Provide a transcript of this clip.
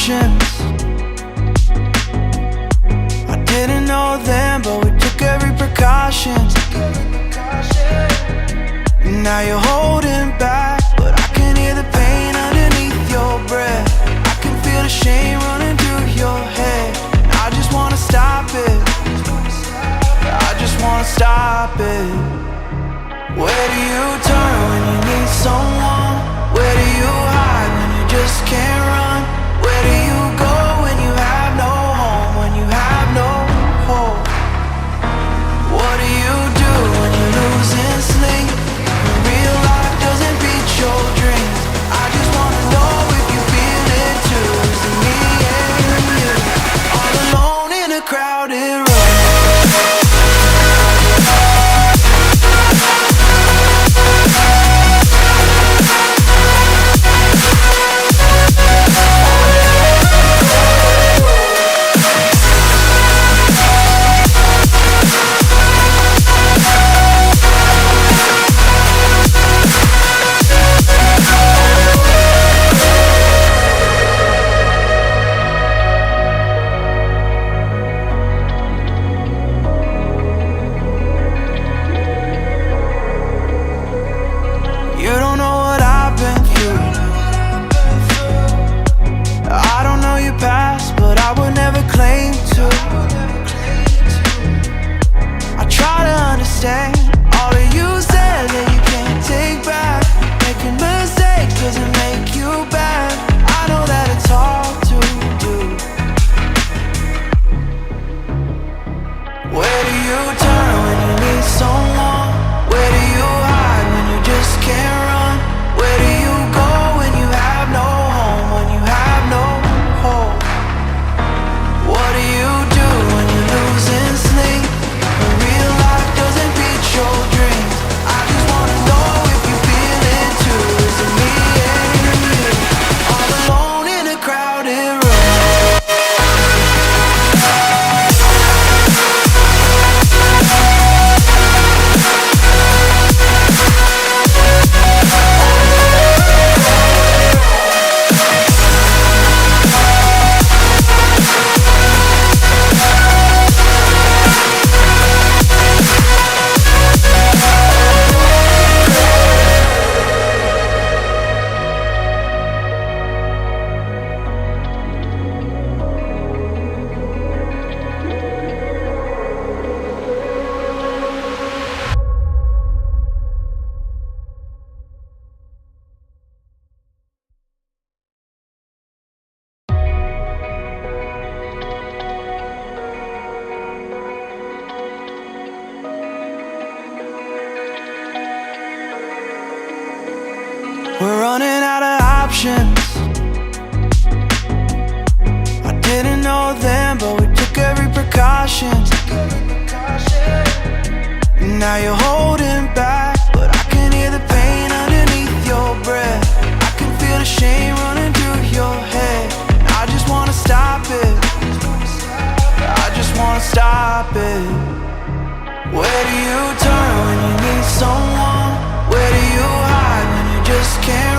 options. I didn't know then, but we took every precaution. Now you're holding back, but I can hear the pain underneath your breath. I can feel the shame running through your head. I just wanna stop it. I just wanna stop it. Where do you turn when you need someone? Where do you hide when you just can't run? Where do you go when you have no home? When you have no hope? What do you do when you're losing sleep? When real life doesn't beat your dreams? I just wanna know if you feel it too. Is it me and you, all alone in a crowded room? You don't know what I've been through. I don't know your past, but I would never claim to. I try to understand all of you said that you can't take back. Making mistakes doesn't make you bad. I know that it's hard to do. Where do you turn when you need someone? Where do you hide when you just can't run? Where do you go when you have no home? When you have no hope? What do you do when you're losing sleep? When real life doesn't beat your dreams? I just wanna know if you feel it too. Is it me and you, all alone in a crowded room? We're running out of options. I didn't know then, but we took every precaution. Now you're holding back, but I can hear the pain underneath your breath. I can feel the shame running through your head. I just wanna stop it. I just wanna stop it. Where do you turn when you need someone? Where do you hide when you just can't